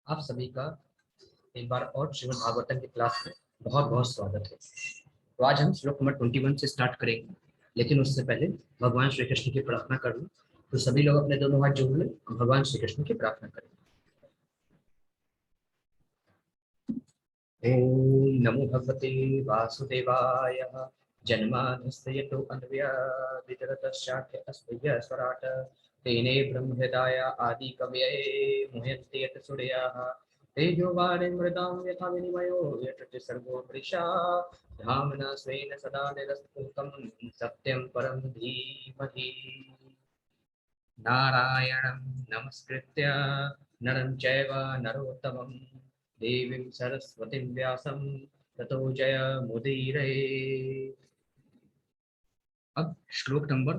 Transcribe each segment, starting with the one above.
आप सभी का एक बार और श्रीमद् भागवतम की क्लास में बहुत बहुत स्वागत है। तो आज हम श्लोक नंबर 21 से स्टार्ट करेंगे, लेकिन उससे पहले भगवान श्री कृष्ण की प्रार्थना कर लूं। तो सभी लोग अपने दोनों हाथ जोड़ लें और भगवान श्री कृष्ण की प्रार्थना करें। ओम नमो भगवते वासुदेवाय। जन्माद्यस्य यतो अन्वयादितरतश्चार्थे अस्मभ्यः स्वराट् तेने ब्रह्महृदाय आदि कवये मुह्यन्ति यत् सूर्याः तेजो वारिमृदां यथा विनिमयो यत्र सर्वो मृषा धाम्ना स्वेन सदा निरस्तुतं सत्यं परं धीमहि। नारायणं नमस्कृत्य नरं चैव नरोत्तमं देवीं सरस्वतीं व्यासं ततो जयमुदीरये। अब श्लोक नंबर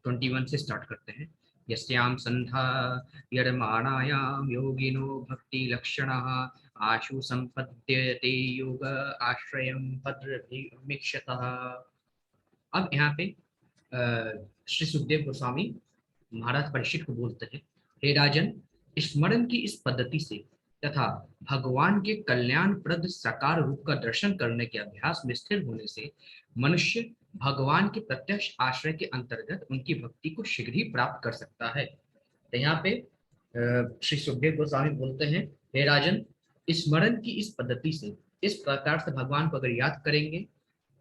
21 से स्टार्ट करते हैं। यस्यां संधा यरमाणायां योगिनो भक्ति लक्षणः आशु संपद्यते योग आश्रयं भद्रभिक्षतः। अब यहाँ पे श्री सुखदेव गोस्वामी महाराज परीक्षित को बोलते हैं, हे राजन, स्मरण की इस पद्धति से तथा भगवान के कल्याणप्रद साकार रूप का दर्शन करने के अभ्यास में स्थिर होने से मनुष्य भगवान के प्रत्यक्ष आश्रय के अंतर्गत उनकी भक्ति को शीघ्र ही प्राप्त कर सकता है। तो यहाँ पे श्री सुखदेव गोस्वामी बोलते हैं, हे राजन, स्मरण की इस पद्धति से इस प्रकार से भगवान को अगर याद करेंगे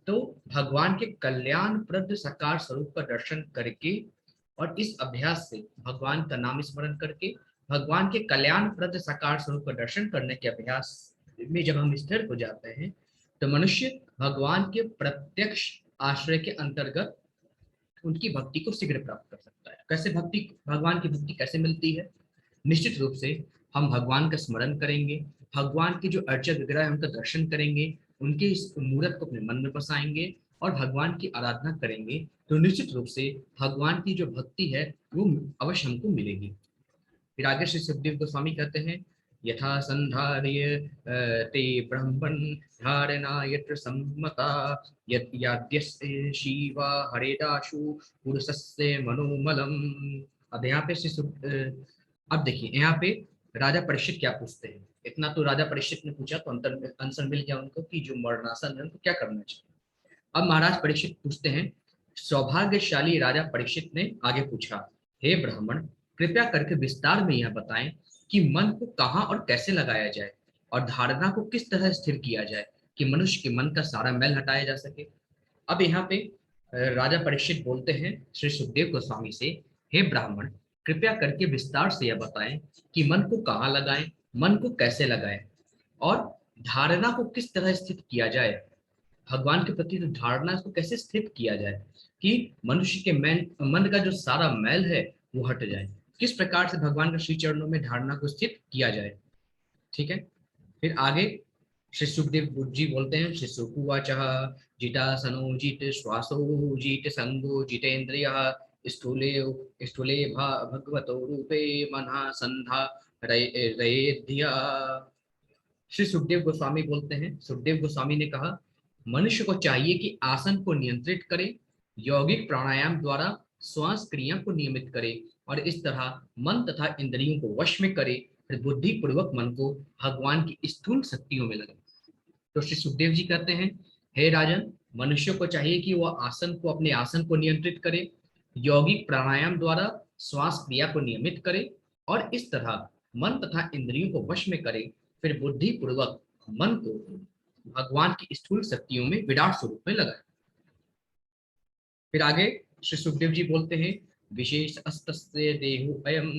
तो भगवान के कल्याणप्रद साकार स्वरूप का दर्शन करके और इस अभ्यास से भगवान का नाम स्मरण करके भगवान के कल्याणप्रद साकार स्वरूप का दर्शन करने के अभ्यास में जब हम स्थिर हो जाते हैं तो मनुष्य भगवान के प्रत्यक्ष आश्रय के अंतर्गत उनकी भक्ति को शीघ्र प्राप्त कर सकता है। कैसे भक्ति, भगवान की भक्ति कैसे मिलती है? निश्चित रूप से हम भगवान का स्मरण करेंगे, भगवान के जो अर्चक विग्रह है उनका दर्शन करेंगे, उनके इस मूर्त को अपने मन में बसाएंगे और भगवान की आराधना करेंगे तो निश्चित रूप से भगवान की जो भक्ति है वो अवश्य हमको मिलेगी। फिर आगे श्री सुखदेव गोस्वामी कहते हैं, यथा संधार्य ते ब्रह्मन् धारणा यत्र सम्मता यत् याद्यस्य शिवा हरेदाशु पुरुषस्य मनोमलम। अब यहाँ पे अब देखिए यहाँ पे राजा परीक्षित क्या पूछते हैं। इतना तो राजा परीक्षित ने पूछा तो आंसर मिल गया उनको कि जो मरणासन है उनको क्या करना चाहिए। अब महाराज परीक्षित पूछते हैं, सौभाग्यशाली राजा परीक्षित ने आगे पूछा, हे ब्राह्मण, कृपया करके विस्तार में यह बताएं कि मन को कहाँ और कैसे लगाया जाए और धारणा को किस तरह स्थिर किया जाए कि मनुष्य के मन का सारा मैल हटाया जा सके। अब यहाँ पे राजा परीक्षित बोलते हैं श्री सुखदेव गोस्वामी से, हे ब्राह्मण, कृपया करके विस्तार से यह बताएं कि मन को कहाँ लगाएं, मन को कैसे लगाएं और धारणा को किस तरह स्थित किया जाए, भगवान के प्रति जो धारणा इसको कैसे स्थित किया जाए कि मनुष्य के मन का जो सारा मैल है वो हट जाए, किस प्रकार से भगवान के श्री चरणों में धारणा को स्थित किया जाए। ठीक है। फिर आगे श्री सुखदेव जी बोलते हैं, श्री सुकुवाच जितासनो जित श्वासो जित संगो जितेन्द्रिय स्थूले स्थूले भगवतो रूपे मनः संधा रयेध्या। श्री सुखदेव गोस्वामी बोलते हैं, सुखदेव गोस्वामी ने कहा, मनुष्य को चाहिए कि आसन को नियंत्रित करे, यौगिक प्राणायाम द्वारा श्वास क्रिया को नियमित करे और इस तरह मन तथा इंद्रियों को वश में करे, फिर बुद्धि पूर्वक मन को भगवान की स्थूल शक्तियों में लगे। तो श्री सुखदेव जी कहते हैं, हे राजन, मनुष्य को चाहिए कि वह आसन को अपने आसन को नियंत्रित करे, यौगिक प्राणायाम द्वारा श्वास क्रिया को नियमित करे और इस तरह मन तथा इंद्रियों को वश में करे, फिर बुद्धि पूर्वक मन को भगवान की स्थूल शक्तियों में विराट स्वरूप में लगाए। फिर आगे श्री सुखदेव जी बोलते हैं, विशेष अस्तस्य देहो अयम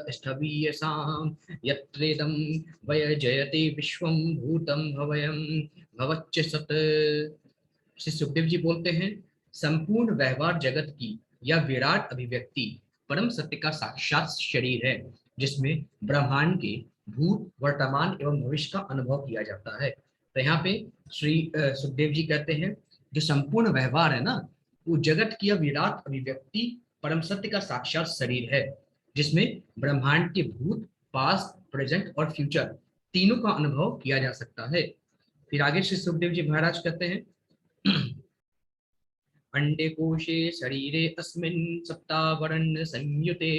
स्थवीयसाम यत्रेदं वय जयते विश्वम भूतम भवयम भवच्च सत। श्री सुखदेव जी बोलते हैं, संपूर्ण व्यवहार जगत की यह विराट अभिव्यक्ति परम सत्य का साक्षात शरीर है जिसमें ब्रह्मांड के भूत वर्तमान एवं भविष्य का अनुभव किया जाता है। तो यहाँ पे श्री सुखदेव जी कहते हैं, जो संपूर्ण व्यवहार है ना, वो जगत की यह विराट अभिव्यक्ति परम सत्य का साक्षात शरीर है जिसमें ब्रह्मांड के भूत, पास्ट, प्रेजेंट और फ्यूचर तीनों का अनुभव किया जा सकता है। फिर आगे श्री सुखदेव जी महाराज कहते हैं, अंडे कोशे शरीरे अस्मिन् सप्तावरण संयुते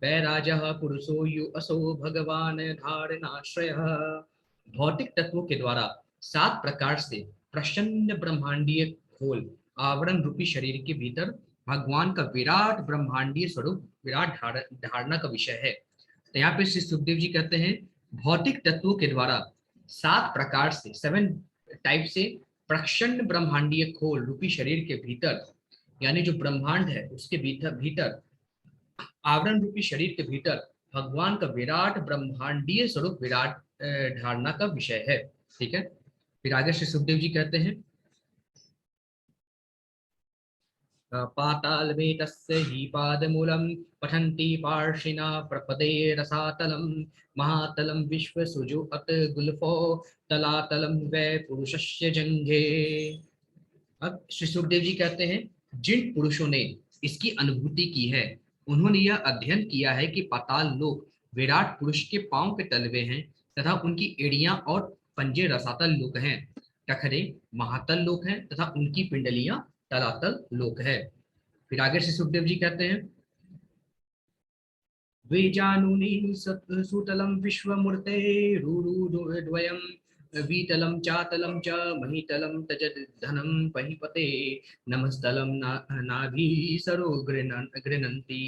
वैराजः पुरुषो यु असो भगवान धारणाश्रयः। भौतिक तत्वों के द्वारा 7 प्रकार से प्रसन्न ब्रह्मांडीय खोल आवरण रूपी शरीर के भीतर भगवान का विराट ब्रह्मांडीय स्वरूप विराट धारणा का विषय है। तो यहाँ पे श्री सुखदेव जी कहते हैं भौतिक तत्वों के द्वारा 7 प्रकार से 7 टाइप से प्रचंड ब्रह्मांडीय खोल रूपी शरीर के भीतर, यानी जो ब्रह्मांड है उसके भीतर भीतर आवरण रूपी शरीर के भीतर भगवान का विराट ब्रह्मांडीय स्वरूप विराट धारणा का विषय है। ठीक है, फिर आगे श्री सुखदेव जी कहते हैं पाताल में तस्य ही पादमूलम पठन्ति पार्षिणा प्रपदे रसातलम महातलम विश्व सुजो अत गुल्फो तलातलम वै पुरुषस्य जंघे। अब श्री सुखदेव जी कहते हैं जिन पुरुषों ने इसकी अनुभूति की है उन्होंने यह अध्ययन किया है कि पाताल लोक विराट पुरुष के पांव के तलवे हैं तथा उनकी एड़ियां और पंजे रसातल लोक हैं, टखरे महातल लोक हैं तथा उनकी पिंडलियां तलातल लोक है। फिर आगे से सुखदेव जी कहते हैं द्विजानुनी सुतलम विश्वमूर्ते रूरुद्वयम् वीतलम चातलम च महीतलम तजद धनम पहीपते नमस्तलम नाभि सरो गृणन्ति।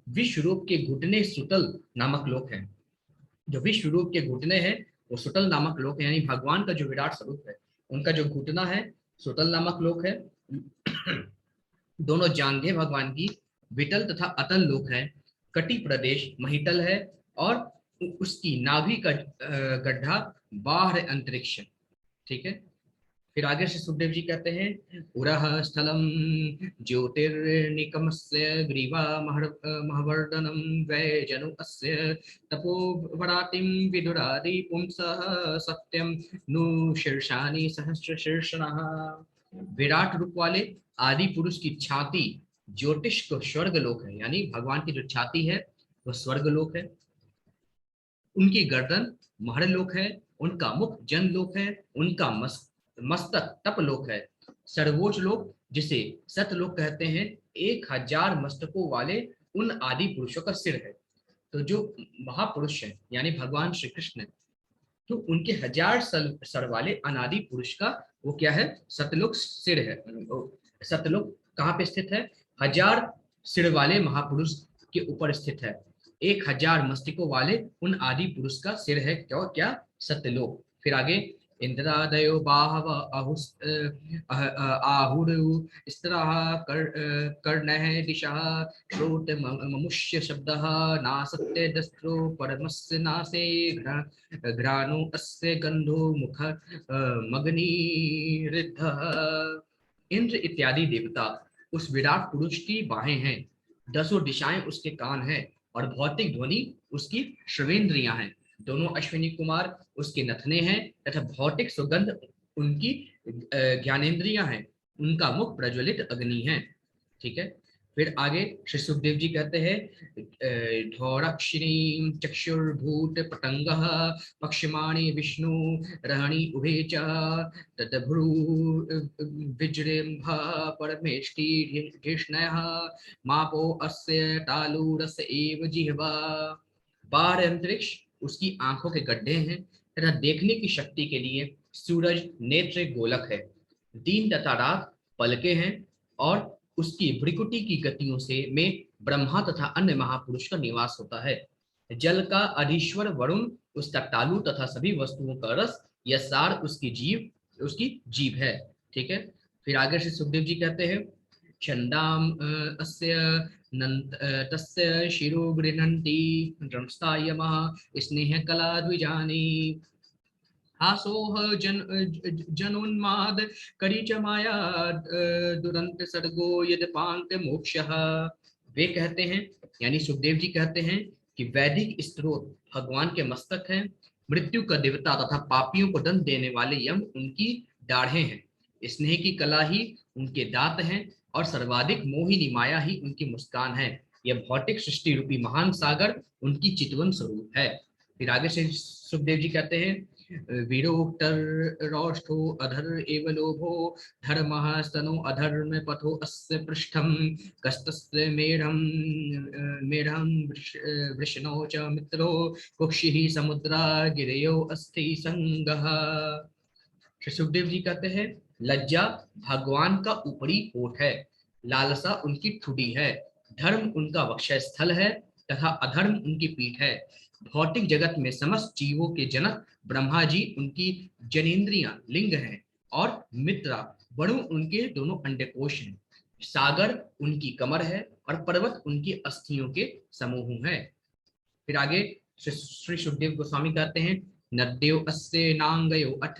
विश्वरूप के घुटने सुतल नामक लोक है। जो विश्वरूप के घुटने हैं वो सुतल नामक लोक है, यानी भगवान का जो विराट स्वरूप है उनका जो घुटना है सुतल नामक लोक है। दोनों जांघें भगवान की वितल तथा अतल लोक है। कटी प्रदेश महितल है और उसकी नाभि का गड्ढा बाह्य अंतरिक्ष। ठीक है, फिर आगे से सुखदेव जी कहते हैं उरह स्थलम ज्योतिर्निकमस्य ग्रीवा महवर्धनम वै जनु अस्य तपो वरातिम विदुरादि पुंसः सत्यम नु शीर्षानि सहस्र शीर्षणः। विराट रूप वाले आदि पुरुष की छाती ज्योतिष को स्वर्ग लोक है, यानी भगवान की जो छाती है वो स्वर्ग लोक है। उनकी गर्दन महर लोक है, उनका मुख जन लोक है, उनका मस्तक तप लोक है। सर्वोच्च लोक जिसे सतलोक कहते हैं 1000 मस्तकों वाले उन आदि पुरुषों का सिर है। तो जो महापुरुष है यानी भगवान श्री कृष्ण, तो उनके 1000 सर वाले अनादि पुरुष का वो क्या है सतलोक सिर है। सतलोक कहाँ पे स्थित है? 1000 सिर वाले महापुरुष के ऊपर स्थित है। 1000 मस्तकों वाले उन आदि पुरुष का सिर है क्या सत्यलोक। फिर आगे इंद्रादयो बाहव आहुरु स्त्रः कर्णः दिशः श्रोत ममुष्य शब्दः नासत्य दस्त्रो परमस्य नासे घ्राणो अस्य गंधो मुख मग्निरिद्धः। इंद्र इत्यादि देवता उस विराट पुरुष की बाहें हैं, 10 दिशाएं उसके कान हैं और भौतिक ध्वनि उसकी श्रवेंद्रियां हैं। दोनों अश्विनी कुमार उसके नथने हैं तथा भौतिक सुगंध उनकी ज्ञानेंद्रियां हैं। उनका मुख प्रज्वलित अग्नि है। ठीक है, फिर आगे श्री सुखदेव जी कहते हैं धौरक्षिणी चक्षुर्भूत पतंगः पक्षमाणि विष्णु रहणि उभे च तदभ्रू विजृंभ परमेष्टि धिष्णयः मापो अस्य तालुरस एव जिह्वा। बाहर अंतरिक्ष उसकी आंखों के गड्ढे हैं तथा देखने की शक्ति के लिए सूरज नेत्र गोलक है। दिन तथा रात पलके हैं और उसकी भ्रिकुटी की गतियों से में ब्रह्मा तथा अन्य महापुरुष का निवास होता है। जल का अधीश्वर वरुण उसका तालु तथा सभी वस्तुओं का रस यह सार उसकी जीव है। ठीक है, फिर आगे से सुखदेव जी कहते हैं छंदाम अस्य तस्य शिरो गृह्णन्ति द्रंष्टायमः स्नेह कला द्विजानी हासोह जनोन्माद करीच माया दुरंत सर्गो यद पांत मोक्षः। वे कहते हैं यानी सुखदेव जी कहते हैं कि वैदिक स्त्रोत भगवान के मस्तक हैं, मृत्यु का देवता तथा पापियों को दंड देने वाले यम उनकी दाढ़ें हैं, स्नेह की कला ही उनके दांत हैं और सर्वाधिक मोहिनी माया ही उनकी मुस्कान है। यह भौतिक सृष्टि रूपी महान सागर उनकी चितवन स्वरूप है। फिर आगे से सुखदेव जी कहते हैं वीरोक्तरोष्ठो अधर एव लोभो धर्मः स्तनो अधर्म पथो अस्य पृष्ठम कस्तस्य मेढं वृषणो च मित्रो कुक्षिः समुद्रा गिरयो अस्ति संगः। श्री सुखदेव जी कहते हैं, लज्जा भगवान का ऊपरी होठ है, लालसा उनकी ठुडी है, धर्म उनका वक्षस्थल स्थल है तथा अधर्म उनकी पीठ है। भौतिक जगत में समस्त जीवों के जनक ब्रह्मा जी उनकी जनेन्द्रियां लिंग हैं और मित्रा वरुण उनके दोनों अंडकोश हैं। सागर उनकी कमर है और पर्वत उनकी अस्थियों के समूह है। फिर आगे श्री सुखदेव गोस्वामी कहते हैं, नद्यो अस्ये नांगयो अथ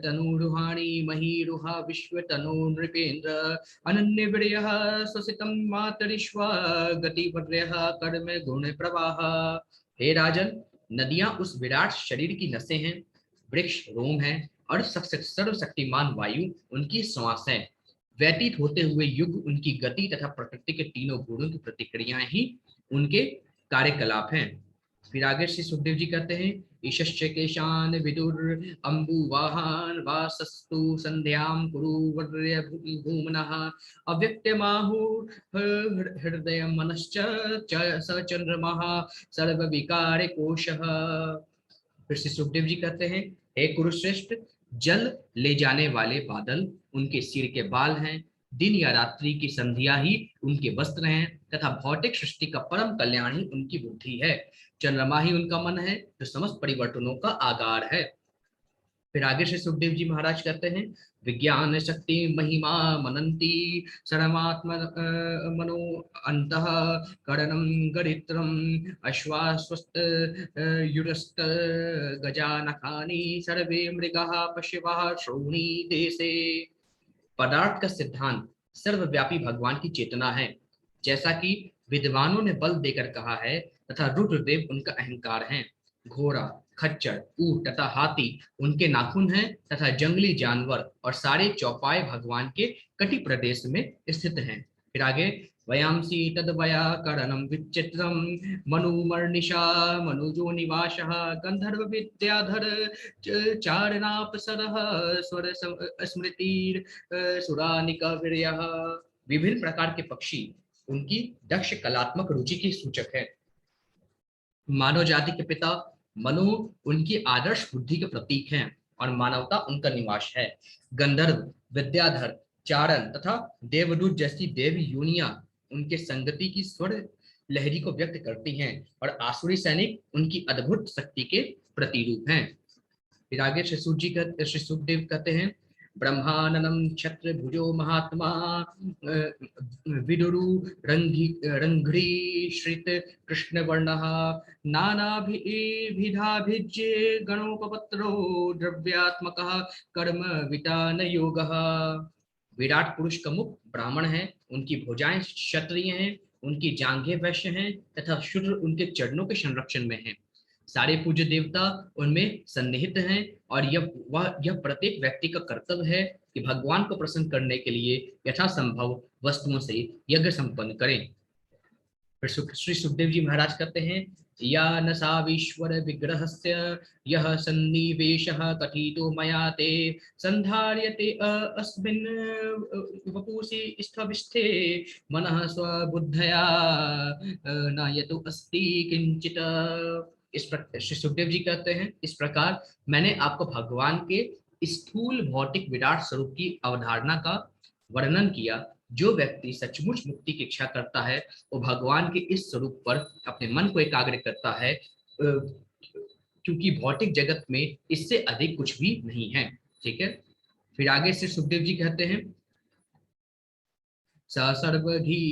तनुरुहाणि महीरुहा विश्व तनु नृपेन्द्र अनन्य विरयः स्वसितं मातरिश्वा गतिवर्यः कर्म गुण प्रवाह। हे राजन, नदियां उस विराट शरीर की नसें हैं, वृक्ष रोम है और सर्वशक्तिमान वायु उनकी श्वास है। व्यतीत होते हुए युग उनकी गति तथा प्रकृति के तीनों गुणों की प्रतिक्रियाएं ही उनके कार्यकलाप हैं। फिर आगे श्री सुखदेव जी कहते हैं, ईशश्च केशान विदुर अम्बुवाहान वासस्तु संध्याम कुरु वर्य भूमनः अव्यक्तमाहु हृदय मनश्च स चंद्रमः सर्व विकार कोशः। फिर श्री सुखदेव जी कहते हैं, हे कुरुश्रेष्ठ, जल ले जाने वाले बादल उनके सिर के बाल हैं, दिन या रात्रि की संध्या ही उनके वस्त्र हैं तथा भौतिक सृष्टि का परम कल्याण ही उनकी बुद्धि है। चंद्रमा ही उनका मन है जो समस्त परिवर्तनों का आधार है। फिर आगे से सुखदेव जी महाराज कहते हैं, विज्ञान शक्ति महिमा मनंती सर्वात्म मनो अंतः करणम गरित्रम अश्वास्वस्त युरस्त गजानखानी सर्वे मृगाः पशवः श्रोणी देशे। पदार्थ का सिद्धांत सर्वव्यापी भगवान की चेतना है, जैसा कि विद्वानों ने बल देकर कहा है, तथा रुद्रदेव उनका अहंकार है। घोड़ा, खच्चर, ऊंट तथा हाथी उनके नाखून हैं तथा जंगली जानवर और सारे चौपाए भगवान के कटि प्रदेश में स्थित हैं। फिर आगे, वयांसी तद्वयाकरणं विचित्रं मनुमर्निशा मनुजो निवासः गंधर्व विद्याधर चारणापसरः स्वर स्मृतिर सुरानिका वीर्यः। विभिन्न प्रकार के पक्षी उनकी दक्ष कलात्मक रुचि की सूचक है। मानव जाति के पिता मनु उनकी आदर्श बुद्धि के प्रतीक हैं और मानवता उनका निवास है। गंधर्व, विद्याधर, चारण तथा देवदूत जैसी देवी योनियां उनके संगति की स्वर लहरी को व्यक्त करती हैं और आसुरी सैनिक उनकी अद्भुत शक्ति के प्रतिरूप हैं। फिर आगे श्री सुखदेव कहते हैं, ब्रह्माननम छत्र भुजो महात्मा विदुरु रंघ्री श्रित कृष्ण वर्णः नानाभिधाभिज्ये गणोपपत्रो द्रव्यात्मकः कर्म वितान योगः। विराट पुरुष का मुख ब्राह्मण है, उनकी भुजाएं क्षत्रिय हैं, उनकी जांघें वैश्य हैं तथा शूद्र उनके चरणों के संरक्षण में हैं। सारे पूज्य देवता उनमें सन्निहित हैं और यह प्रत्येक व्यक्ति का कर्तव्य है कि भगवान को प्रसन्न करने के लिए यथासंभव वस्तुओं से यज्ञ संपन्न करें। श्री सुखदेव जी महाराज कहते हैं, या न सावीश्वर विग्रहस्य यह सन्निवेशः कथितो मया ते संधार्यते अस्मिन् वपुषि स्थविष्ठे मनः स्वबुद्धया न यतो अस्ति किंचित। श्री सुखदेव जी कहते हैं, इस प्रकार मैंने आपको भगवान के स्थूल भौतिक विराट स्वरूप की अवधारणा का वर्णन किया। जो व्यक्ति सचमुच मुक्ति की इच्छा करता है वो भगवान के इस स्वरूप पर अपने मन को एकाग्र करता है, क्योंकि भौतिक जगत में इससे अधिक कुछ भी नहीं है। ठीक है। फिर आगे से सुखदेव जी कहते हैं, स सर्वधी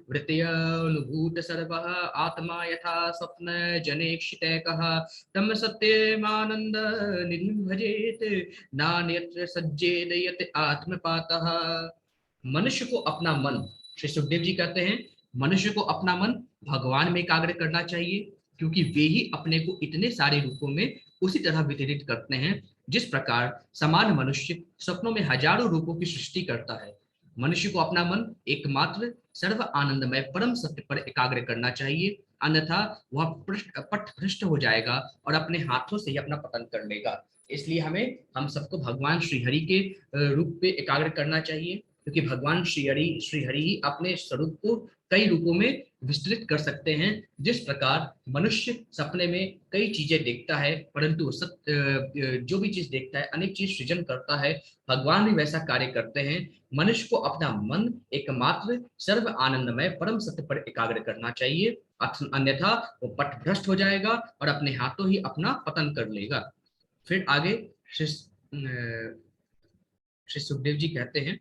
वृत्यानुभूत सर्वः आत्मा यथा स्वप्न जनेक्षितैकः तम सत्यमानंद निधिं भजेत नान्यत्र सज्जेद यत् आत्मपातः। मनुष्य को अपना मन, श्री सुखदेव जी कहते हैं, मनुष्य को अपना मन भगवान में एकाग्र करना चाहिए, क्योंकि वे ही अपने को इतने सारे रूपों में उसी तरह वितरित करते हैं जिस प्रकार समान मनुष्य स्वप्नों में हजारों रूपों की सृष्टि करता है। मनुष्य को अपना मन एकमात्र सर्व आनंदमय परम सत्य पर एकाग्र करना चाहिए अन्यथा वह पथभ्रष्ट हो जाएगा और अपने हाथों से ही अपना पतन कर लेगा। इसलिए हम सबको भगवान श्रीहरि के रूप पे एकाग्र करना चाहिए, क्योंकि भगवान श्रीहरि ही अपने स्वरूप को कई रूपों में विस्तृत कर सकते हैं। जिस प्रकार मनुष्य सपने में कई चीजें देखता है, परंतु जो भी चीज देखता है अनेक चीज सृजन करता है, भगवान भी वैसा कार्य करते हैं। मनुष्य को अपना मन एकमात्र सर्व आनंदमय परम सत्य पर एकाग्र करना चाहिए, अन्यथा वो पथभ्रष्ट हो जाएगा और अपने हाथों ही अपना पतन कर लेगा। फिर आगे श्री श्री सुखदेव जी कहते हैं,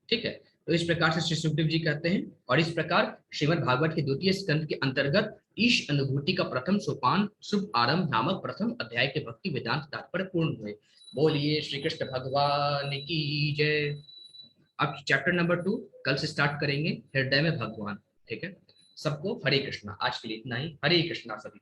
ठीक है, तो इस प्रकार से श्री सुखदेव जी कहते हैं, और इस प्रकार श्रीमद् भागवत के द्वितीय स्कंद के अंतर्गत ईश अनुभूति का प्रथम सोपान शुभ आरंभ नामक प्रथम अध्याय के भक्ति वेदांत तात्पर्य पूर्ण हुए। बोलिए श्री कृष्ण भगवान की जय। अब चैप्टर नंबर 2 कल से स्टार्ट करेंगे, हृदय में भगवान। ठीक है, सबको हरे कृष्णा। आज के लिए इतना ही। हरे कृष्णा सभी।